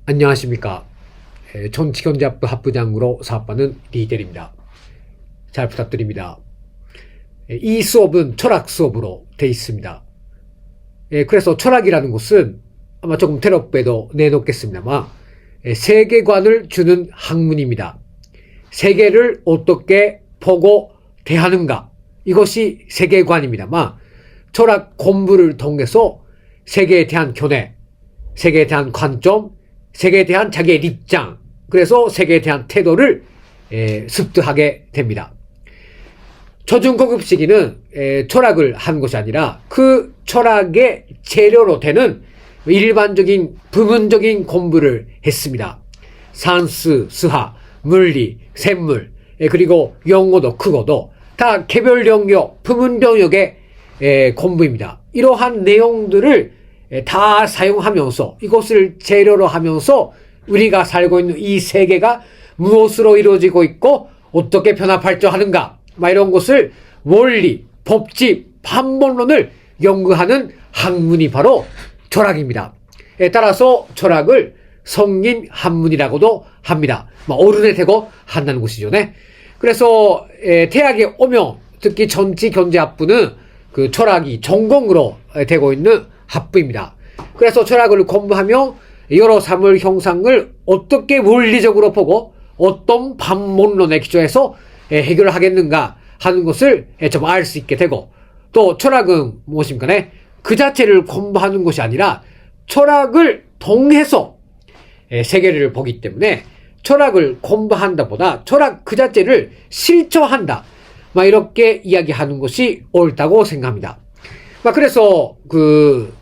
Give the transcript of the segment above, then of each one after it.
안녕하십니까. 전치경제학부 학부장으로 사업하는 리델입니다. 잘 부탁드립니다. 이 수업은 철학 수업으로 되어 있습니다. 그래서 철학이라는 것은 아마 조금 테러배도 내놓겠습니다만 세계관을 주는 학문입니다. 세계를 어떻게 보고 대하는가, 이것이 세계관입니다만 철학 공부를 통해서 세계에 대한 견해, 세계에 대한 관점, 세계에 대한 자기의 입장, 그래서 세계에 대한 태도를 습득하게 됩니다. 초중고급 시기는 철학을 한 것이 아니라 그 철학의 재료로 되는 일반적인 부분적인 공부를 했습니다. 산수, 수학, 물리, 샘물, 그리고 영어도 크고도 다 개별 영역, 부분 영역의 공부입니다. 이러한 내용들을 다 사용하면서 이것을 재료로 하면서 우리가 살고 있는 이 세계가 무엇으로 이루어지고 있고 어떻게 변화 발전하는가, 이런 것을 원리, 법칙, 판본론을 연구하는 학문이 바로 철학입니다. 따라서 철학을 성인 학문이라고도 합니다. 어른에 대고 한다는 것이죠. 네? 그래서 대학에 오면 특히 전치경제학부는 그 철학이 전공으로 되고 있는 학부입니다. 그래서 철학을 공부하며 여러 사물 형상을 어떻게 원리적으로 보고 어떤 반문론에 기초해서 해결을 하겠는가 하는 것을 좀 알 수 있게 되고, 또 철학은 무엇입니까? 네? 그 자체를 공부하는 것이 아니라 철학을 통해서 세계를 보기 때문에 철학을 공부한다 보다 철학 그 자체를 실천한다, 이렇게 이야기하는 것이 옳다고 생각합니다. 그래서 그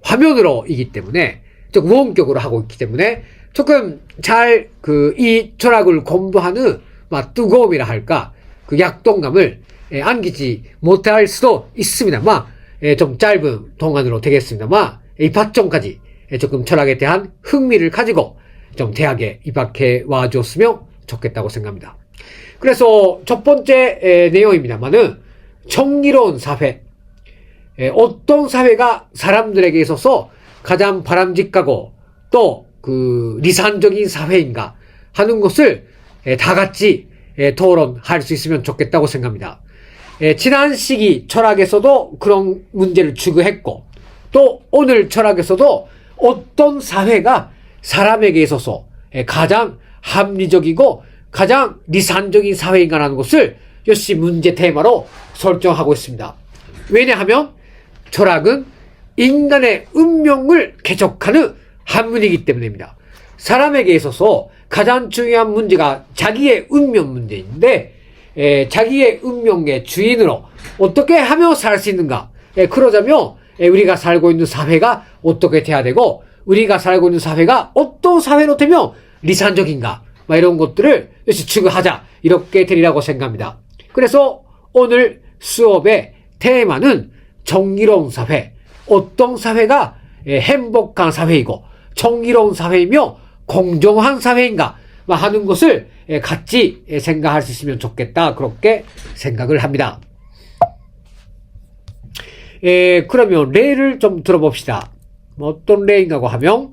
화면으로이기 때문에 좀 원격으로 하고 있기 때문에 조금 잘 이 철학을 공부하는 뜨거움이라 할까, 그 약동감을 안기지 못할 수도 있습니다만 좀 짧은 동안으로 되겠습니다만 입학전까지 조금 철학에 대한 흥미를 가지고 좀 대학에 입학해 와줬으면 좋겠다고 생각합니다. 그래서 첫 번째 내용입니다만은 정의로운 사회, 어떤 사회가 사람들에게 있어서 가장 바람직하고 또 그 리산적인 사회인가 하는 것을 다 같이 토론할 수 있으면 좋겠다고 생각합니다. 지난 시기 철학에서도 그런 문제를 추구했고, 또 오늘 철학에서도 어떤 사회가 사람에게 있어서 가장 합리적이고 가장 리산적인 사회인가라는 것을 역시 문제 테마로 설정하고 있습니다. 왜냐하면 철학은 인간의 운명을 개척하는 학문이기 때문입니다. 사람에게 있어서 가장 중요한 문제가 자기의 운명 문제인데 자기의 운명의 주인으로 어떻게 하며 살 수 있는가, 그러자면 우리가 살고 있는 사회가 어떻게 돼야 되고 우리가 살고 있는 사회가 어떤 사회로 되면 리산적인가, 이런 것들을 역시 추구하자, 이렇게 되리라고 생각합니다. 그래서 오늘 수업의 테마는 정의로운 사회, 어떤 사회가 행복한 사회이고 정의로운 사회이며 공정한 사회인가 하는 것을 같이 생각할 수 있으면 좋겠다, 그렇게 생각을 합니다. 그러면例를 좀 들어봅시다. 어떤例인가고 하면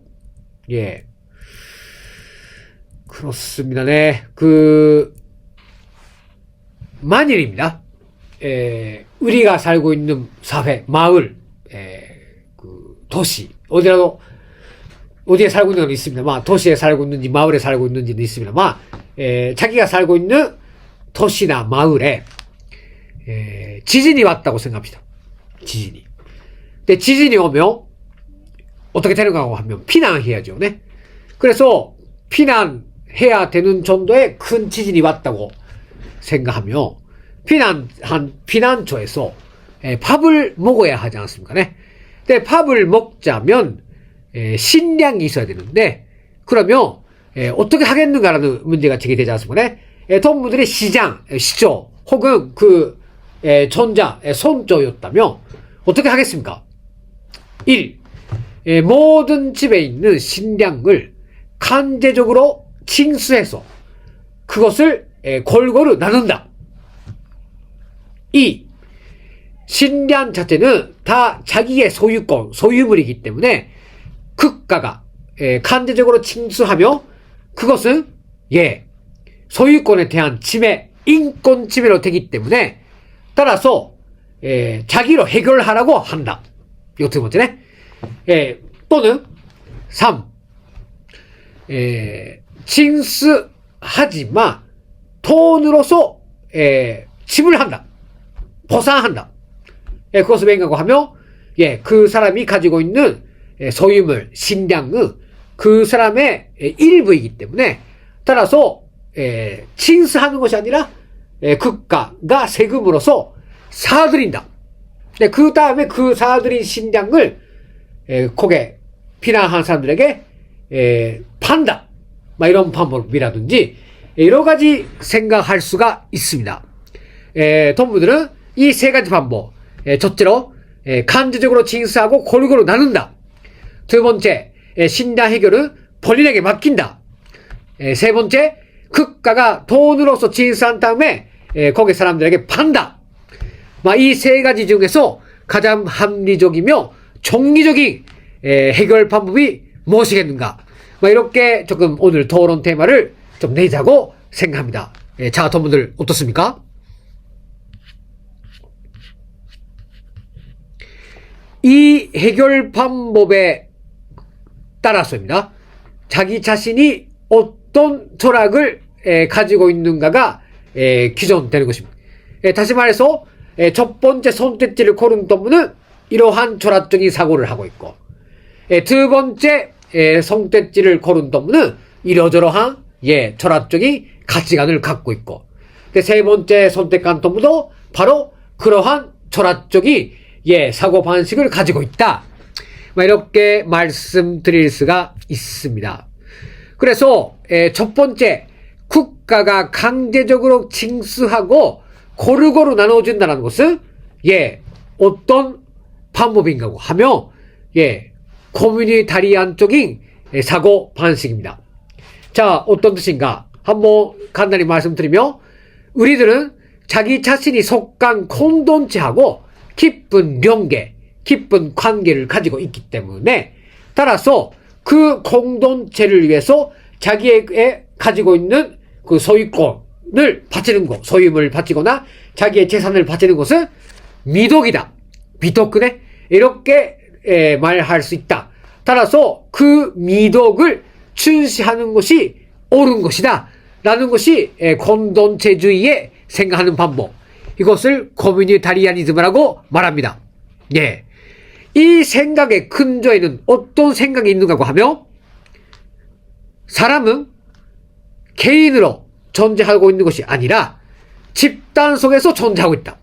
그렇습니다. 네. 만일입니다. 우리가 살고 있는 사회, 마을, 도시, 어디에 살고 있는 건 있습니다만, 도시에 살고 있는지 마을에 살고 있는지는 있습니다만, 자기가 살고 있는 도시나 마을에 지진이 왔다고 생각합시다. 지진이. 근데 지진이 오면 어떻게 되는가 하면 피난해야죠. 네? 그래서 피난해야 되는 정도의 큰 지진이 왔다고 생각하며 피난처에서 밥을 먹어야 하지 않습니까? 네? 근데 밥을 먹자면 식량이 있어야 되는데, 그러면 어떻게 하겠는가라는 문제가 제기되지 않습니까? 네? 동물들의 시조 혹은 손조였다면 어떻게 하겠습니까? 1. 모든 집에 있는 식량을 강제적으로 징수해서 그것을 골고루 나눈다. 2. 식량 자체는 다 자기의 소유권, 소유물이기 때문에 국가가 강제적으로 징수하며 그것은 소유권에 대한 침해, 인권 침해로 되기 때문에 따라서 자기로 해결하라고 한다. 이거 두 번째네. 또는 3. 징수하지만 돈으로서 지불한다. 보상한다. 그것을 맹하고 하며 그 사람이 가지고 있는 소유물, 신량의 그 사람의 일부이기 때문에 따라서 징수하는 것이 아니라 국가가 세금으로서 사들인다. 그 다음에 그 사들인 신량을 고개 피난한 사람들에게 판다. 이런 방법이라든지 여러 가지 생각할 수가 있습니다. 동무들은 이 세 가지 방법, 첫째로 강제적으로 징수하고 골고루 나눈다. 두 번째, 신량 해결은 본인에게 맡긴다. 세 번째, 국가가 돈으로서 징수한 다음에 거기 사람들에게 판다. 이 세 가지 중에서 가장 합리적이며 정리적인 해결 방법이 무엇이겠는가? 이렇게 조금 오늘 토론 테마를 좀 내자고 생각합니다. 자, 동무들 어떻습니까? 이 해결 방법에 따라서입니다. 자기 자신이 어떤 철학을 가지고 있는가가 기존되는 것입니다. 다시 말해서 첫 번째 선택지를 고른 동무는 이러한 철학적인 사고를 하고 있고, 두 번째 선택지를 고른 동무는 이러저러한 철학적인 가치관을 갖고 있고, 세 번째 선택한 동무도 바로 그러한 철학적인 사고 방식을 가지고 있다. 이렇게 말씀드릴 수가 있습니다. 그래서 첫 번째, 국가가 강제적으로 징수하고 고루고루 나눠준다는 것은 어떤 방법인가 하며 커뮤니타리안적인 사고 방식입니다. 자, 어떤 뜻인가 한번 간단히 말씀드리며, 우리들은 자기 자신이 속한 공동체하고 깊은 연계, 깊은 관계를 가지고 있기 때문에 따라서 그 공동체를 위해서 자기에게 가지고 있는 그 소유권을 바치는 것, 소유물을 바치거나 자기의 재산을 바치는 것은 미덕이다. 미덕이네. 이렇게 말할 수 있다. 따라서 그 미덕을 준시하는 것이 옳은 것이다. 라는 것이 공동체주의의 생각하는 방법. 이것을 커뮤니타리아니즘이라고 말합니다. 이 생각의 근저에는 어떤 생각이 있는가 하며, 사람은 개인으로 존재하고 있는 것이 아니라 집단 속에서 존재하고 있다.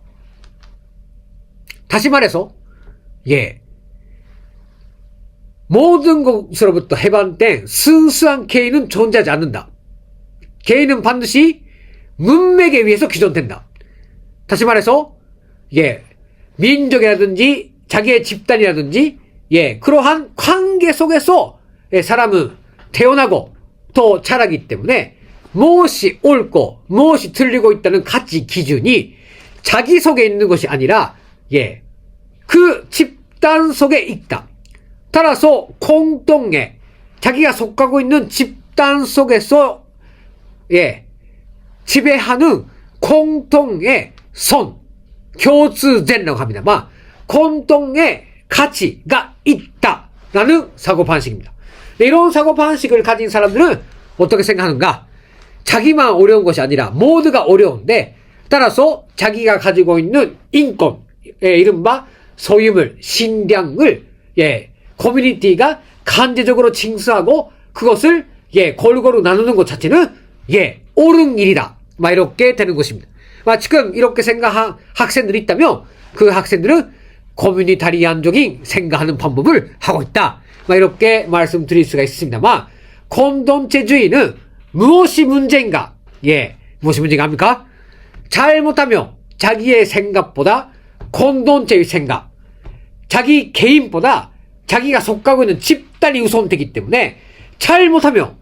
다시 말해서 모든 것으로부터 해방된 순수한 개인은 존재하지 않는다. 개인은 반드시 문맥에 의해서 기존된다. 다시 말해서 민족이라든지 자기의 집단이라든지 그러한 관계 속에서 사람은 태어나고 또 자라기 때문에 무엇이 옳고 무엇이 틀리고 있다는 가치 기준이 자기 속에 있는 것이 아니라 그 집단 속에 있다. 따라서 공동에 자기가 속하고 있는 집단 속에서 지배하는 공동의 선, 교수된이라고 합니다. 공동의 가치가 있다라는 사고 방식입니다. 이런 사고 방식을 가진 사람들은 어떻게 생각하는가? 자기만 어려운 것이 아니라 모두가 어려운데, 따라서 자기가 가지고 있는 인권, 이른바 소유물, 신량을 커뮤니티가 강제적으로 징수하고 그것을 골고루 나누는 것 자체는 옳은 일이다. 이렇게 되는 것입니다. 지금 이렇게 생각한 학생들이 있다면 그 학생들은 커뮤니타리안적인 생각하는 방법을 하고 있다. 이렇게 말씀드릴 수가 있습니다만, 공동체주의는 무엇이 문제인가? 무엇이 문제인가 합니까? 잘못하면 자기의 생각보다 공동체의 생각, 자기 개인보다 자기가 속하고 있는 집단이 우선되기 때문에 잘못하면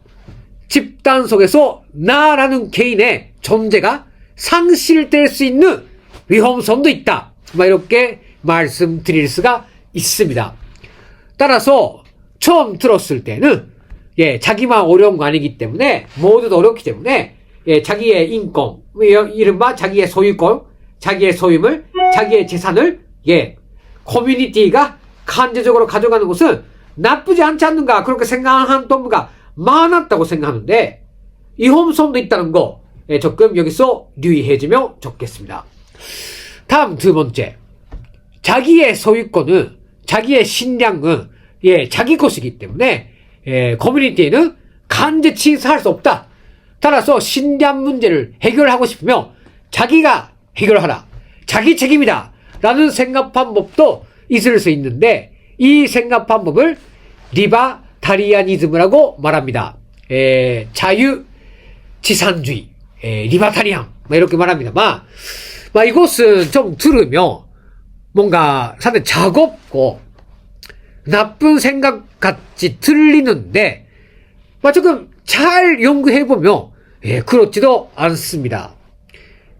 집단 속에서 나라는 개인의 존재가 상실될 수 있는 위험성도 있다. 이렇게 말씀드릴 수가 있습니다. 따라서 처음 들었을 때는 예, 자기만 어려운 거 아니기 때문에, 모두도 어렵기 때문에, 예, 자기의 인권, 이른바 자기의 소유권, 자기의 소유물, 자기의 재산을, 예, 커뮤니티가 강제적으로 가져가는 것은 나쁘지 않지 않는가, 그렇게 생각하는 동무가 많았다고 생각하는데, 위험성도 있다는 거, 예, 조금 여기서 유의해주면 좋겠습니다. 다음 두 번째. 자기의 소유권은, 자기의 식량은, 예, 자기 것이기 때문에, 예, 커뮤니티에는 강제 침입할 수 없다. 따라서 식량 문제를 해결하고 싶으면 자기가 해결하라. 자기 책임이다. 라는 생각 방법도 있을 수 있는데, 이 생각 방법을 리바타리아니즘이라고 말합니다. 자유지산주의, 리바타리안, 이렇게 말합니다. 이것은 좀 들으면 뭔가 상당히 작업고 나쁜 생각 같이 들리는데, 조금 잘 연구해보면, 예, 그렇지도 않습니다.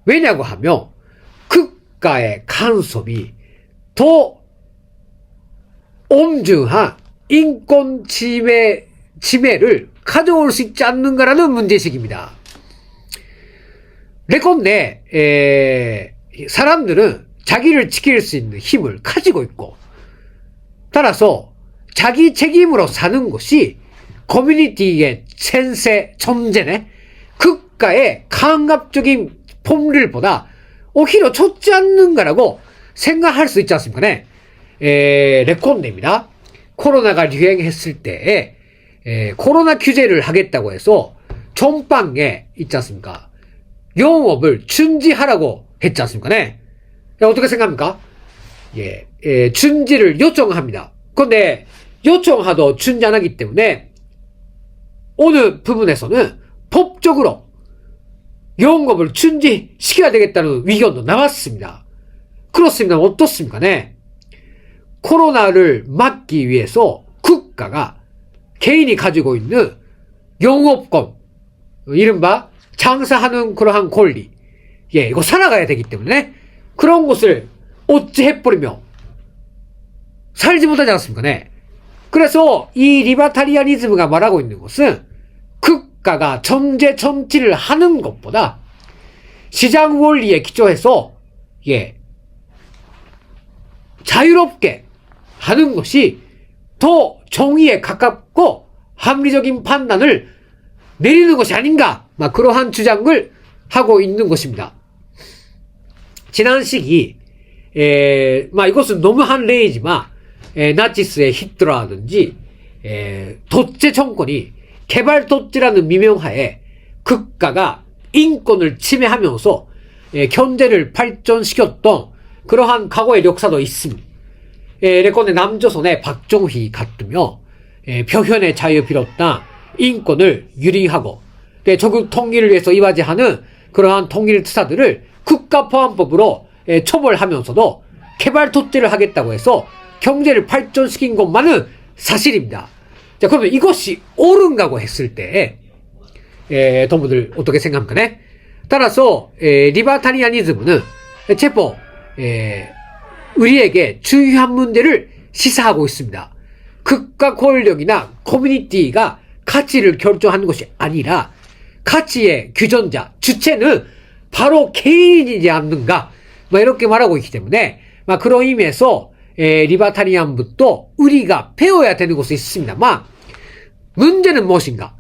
왜냐고 하면, 국가의 간섭이 더 엄중한 인권 침해를 가져올 수 있지 않는가라는 문제식입니다. 예컨대, 사람들은 자기를 지킬 수 있는 힘을 가지고 있고, 따라서 자기 책임으로 사는 것이 커뮤니티의 존재네, 국가의 강압적인 법률보다 오히려 좋지 않는가라고 생각할 수 있지 않습니까? 네? 예컨대입니다. 코로나가 유행했을 때 코로나 규제를 하겠다고 해서 전방에 있지 않습니까? 영업을 중지하라고 했지 않습니까? 네? 어떻게 생각합니까? 중지를 요청합니다. 그런데 요청하도 중지 안 하기 때문에 어느 부분에서는 법적으로 영업을 중지시켜야 되겠다는 의견도 나왔습니다. 그렇습니다. 어떻습니까? 네? 코로나를 막기 위해서 국가가 개인이 가지고 있는 영업권, 이른바 장사하는 그러한 권리, 예, 이거 살아가야 되기 때문에 그런 것을 어찌해버리며 살지 못하지 않습니까? 네. 그래서 이 리바타리아니즘가 말하고 있는 것은 국가가 전제 정치를 하는 것보다 시장 원리에 기초해서, 예, 자유롭게 하는 것이 더 정의에 가깝고 합리적인 판단을 내리는 것이 아닌가, 그러한 주장을 하고 있는 것입니다. 지난 시기, 이것은 너무한例이지만, 나치스의 히틀러라든지, 독재 정권이 개발 독재라는 미명하에 국가가 인권을 침해하면서 경제를 발전시켰던 그러한 과거의 역사도 있습니다. 예컨대 남조선의 박정희 같으며 표현의 자유를 비롯한 인권을 유리하고 조국 통일을 위해서 이바지하는 그러한 통일 투사들을 국가보안법으로 처벌하면서도 개발 독재를 하겠다고 해서 경제를 발전시킨 것만은 사실입니다. 자, 그러면 이것이 옳은가고 했을 때, 동무들 어떻게 생각합니까? 네? 따라서, 리바타리아니즘은 체포, 우리에게 중요한 문제를 시사하고 있습니다. 국가 권력이나 커뮤니티가 가치를 결정하는 것이 아니라 가치의 규정자, 주체는 바로 개인이지 않는가, 이렇게 말하고 있기 때문에, 그런 의미에서 리바타리안부터 우리가 배워야 되는 것이 있습니다. 문제는 무엇인가?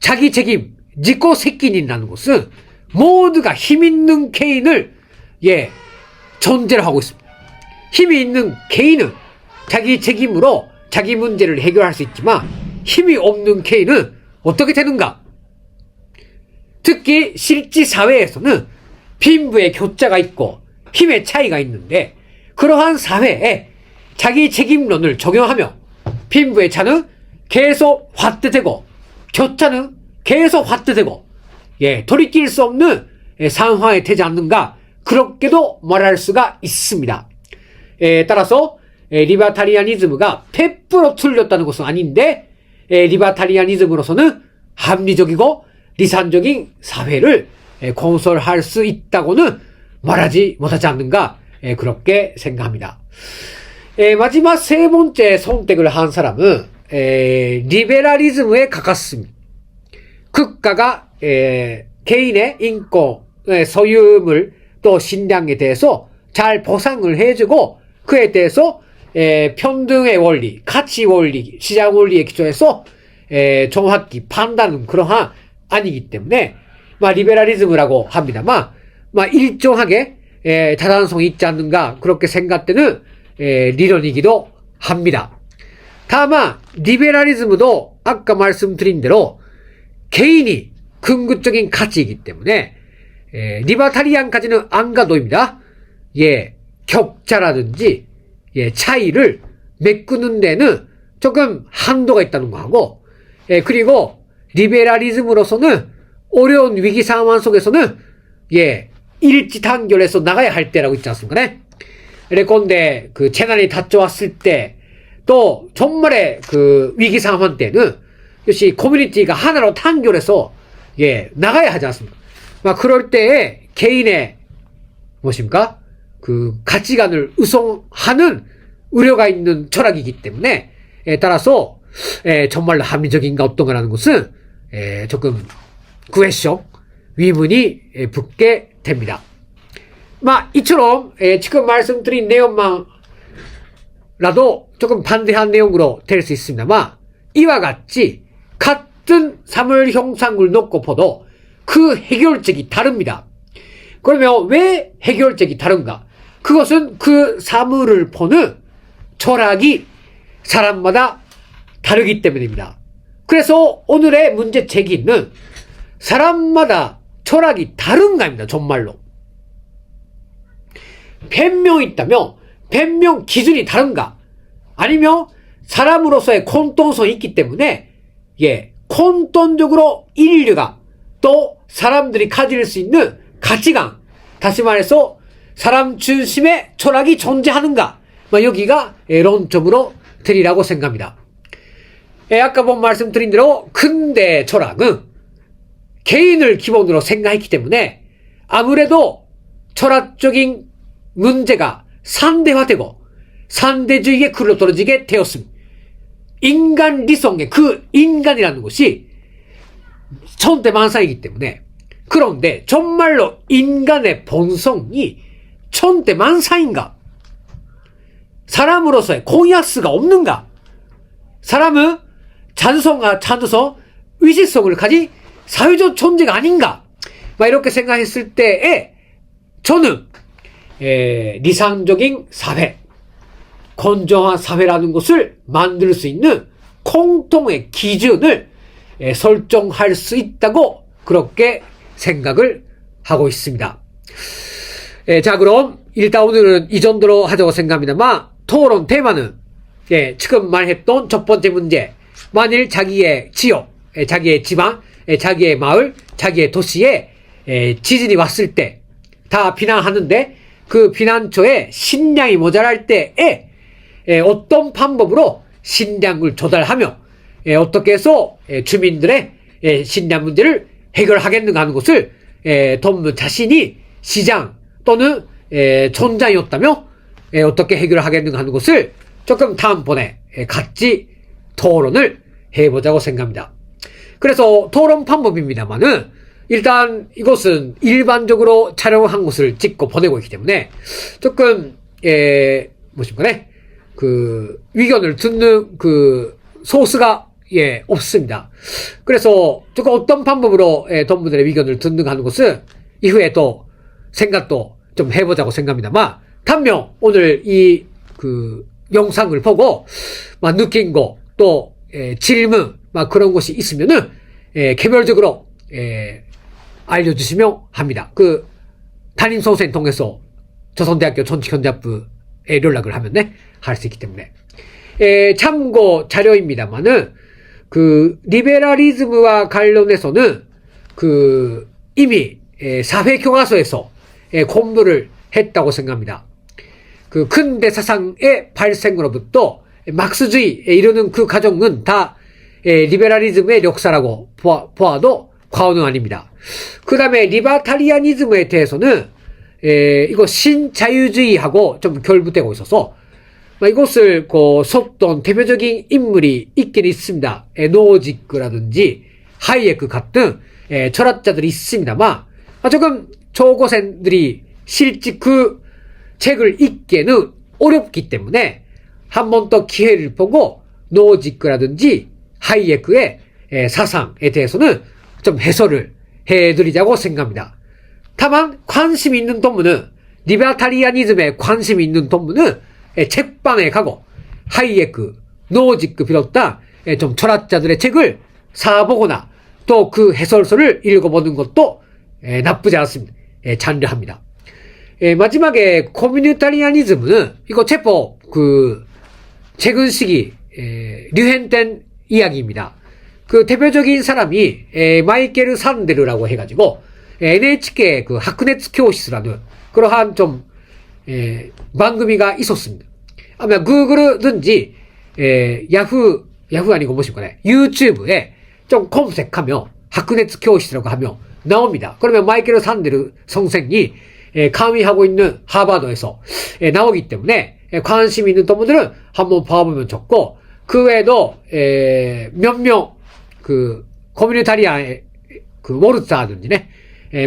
자기 책임, 지코責任이라는 것은 모두가 힘 있는 개인을 전제로 하고 있습니다. 힘이 있는 개인은 자기 책임으로 자기 문제를 해결할 수 있지만 힘이 없는 개인은 어떻게 되는가? 특히 실제 사회에서는 빈부의 격차가 있고 힘의 차이가 있는데, 그러한 사회에 자기 책임론을 적용하며 빈부의 차는 계속 확대되고 격차는 계속 확대되고, 돌이킬 수 없는 상황이 되지 않는가, 그렇게도 말할 수가 있습니다. 따라서 리바타리아니즘가 100% 틀렸다는 것은 아닌데, 리바타리아니즘으로서는 합리적이고 리산적인 사회를 건설할 수 있다고는 말하지 못하지 않는가, 그렇게 생각합니다. 마지막 세 번째 선택을 한 사람은 리베라리즘에 가깝습니다. 국가가 개인의 인권, 소유물 또 신량에 대해서 잘 보상을 해주고 그에 대해서 평등의 원리, 가치 원리, 시장 원리에 기초해서 정확히 판단은 그러한 아니기 때문에 리베라리즘이라고 합니다. 일정하게 타당성이 있지 않는가 그렇게 생각되는理論이기도 합니다. 다만 리베라리즘도 아까 말씀드린 대로 개인이 궁극적인 가치이기 때문에 리버타리안까지는 안 가도입니다. 격차라든지 차이를 메꾸는 데는 조금 한도가 있다는 거 하고 그리고 리베라리즘으로서는 어려운 위기 상황 속에서는 일지단결해서 나가야 할 때라고 있지 않습니까? 그런데 그 재난이 닥쳐왔을 때 또 정말의 그 위기 상황 때는 역시 커뮤니티가 하나로 단결해서 나가야 하지 않습니까? 그럴 때에 개인의 무엇입니까? 그 가치관을 우선하는 우려가 있는 철학이기 때문에 따라서 정말로 합리적인가 어떤가라는 것은 조금 퀘스천 위문이 붙게 됩니다. 이처럼 지금 말씀드린 내용만라도 조금 반대한 내용으로 될 수 있습니다만 이와 같이 같은 사물 형상을 놓고 봐도 그 해결책이 다릅니다. 그러면 왜 해결책이 다른가? 그것은 그 사물을 보는 철학이 사람마다 다르기 때문입니다. 그래서 오늘의 문제 제기는 사람마다 철학이 다른가입니다. 정말로. 변명이 있다면 변명 기준이 다른가? 아니면 사람으로서의 공통성이 있기 때문에 공통적으로 인류가 또 사람들이 가질 수 있는 가치관, 다시 말해서 사람 중심의 철학이 존재하는가? 여기가 론점으로 드리라고 생각합니다. 아까 말씀드린 대로 근대 철학은 개인을 기본으로 생각했기 때문에 아무래도 철학적인 문제가 상대화되고 상대주의에 굴러떨어지게 되었습니다. 인간理想의 그 인간이라는 것이 천대만상이기 때문에 그런데 정말로 인간의 본성이 천대만상인가? 사람으로서의 공약수가 없는가? 사람은 자주성과 의식성을 가진 사회적 존재가 아닌가? 이렇게 생각했을 때에 저는理想적인 사회, 건전한 사회라는 것을 만들 수 있는 공통의 기준을 설정할 수 있다고 그렇게 생각을 하고 있습니다. 자, 그럼 일단 오늘은 이 정도로 하자고 생각합니다만 토론 테마는 지금 말했던 첫 번째 문제, 만일 자기의 지역, 자기의 지방, 자기의 마을, 자기의 도시에 지진이 왔을 때 다避難하는데 그避難처에 식량이 모자랄 때에 어떤 방법으로 식량을 조달하며 어떻게 해서 주민들의 식량 문제를 해결하겠는가 하는 것을 덤문 자신이 시장 또는 촌장이었다며 어떻게 해결하겠는가 하는 것을 조금 다음번에 같이 토론을 해보자고 생각합니다. 그래서 토론 방법입니다만은 일단 이것은 일반적으로 촬영한 것을 찍고 보내고 있기 때문에 조금 그 의견을 듣는 그 소스가 없습니다. 그래서 조금 어떤 방법으로 덤분들의 의견을 듣는가 하는 것은 이후에 또 생각도 좀 해보자고 생각합니다만 단명 오늘 이 그 영상을 보고 느낀 거 또 질문 그런 것이 있으면은 개별적으로 알려주시면 합니다. 그 담임 선생 통해서 조선대학교 전직현대학부에 연락을 하면 할 수 있기 때문에 참고 자료입니다만은 그 리베라리즘과 관련해서는 그 이미 사회교과서에서 공부를 했다고 생각합니다. 그 근대 사상의 발생으로부터 막스주의에 이르는 그 과정은 다 리베라리즘의 역사라고 보아도 과언은 아닙니다. 그 다음에 리버타리아니즘에 대해서는 이거 신자유주의하고 좀 결부되고 있어서 이것을 썼던 대표적인 인물이 있긴 있습니다. 노지크라든지 하이에크 같은 철학자들이 있습니다만 조금 초고생들이 실제 그 책을 읽기에는 어렵기 때문에 한 번 더 기회를 보고 노지크라든지 하이에크의 사상에 대해서는 좀 해설을 해드리자고 생각합니다. 다만 관심이 있는 동문은 리베타리아니즘에 관심이 있는 동문은 책방에 가고 하이에크, 노지크 비롯한 좀 철학자들의 책을 사보거나 또 그 해설서를 읽어보는 것도 나쁘지 않습니다. 찬류합니다. 마지막에 코미니타리아니즘은 이거 체포 최근 시기 류현된 이야기입니다. 그 대표적인 사람이 마이케ル 산데르라고 해가지고 NHK 학네츠 교실이라는 그러한 좀 방송이가 있었습니다. 아마 구글이든지 야후 아니고 뭐실까네 유튜브에 좀 검색하면 학네츠 교실이라고 하면 나옵니다. 그러면 마이케ル 산데르 선생이 강의하고 있는 하버드에서 나오기 때문에 관심 있는 분들은 한번 봐보면 좋고, 그 외에도 몇 명 커뮤니타리안의 워르츠라든지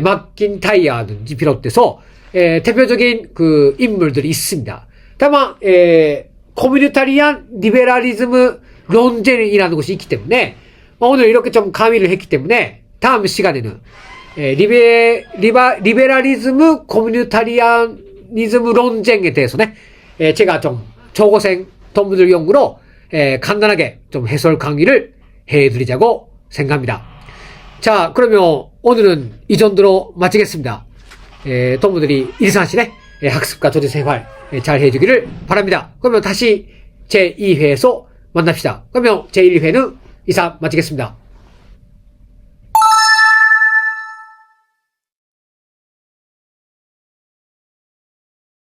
마킨타이어든지 비롯해서 대표적인 인물들이 있습니다. 다만 커뮤니타리안 리베라리즘 론쟁이라는 것이 있기 때문에 오늘 이렇게 좀 강의를 했기 때문에 다음 시간에는 리베라리즘 커뮤니타리안니즘 론쟁에 대해서는 제가 좀 초고생 동문들용으로 간단하게 좀 해설 강의를 해드리자고 생각합니다. 자, 그러면 오늘은 이 정도로 마치겠습니다. 동문들이 일상실의 학습과 조직생활 잘 해주기를 바랍니다. 그러면 다시 제2회에서 만납시다. 그러면 제1회는 이상 마치겠습니다.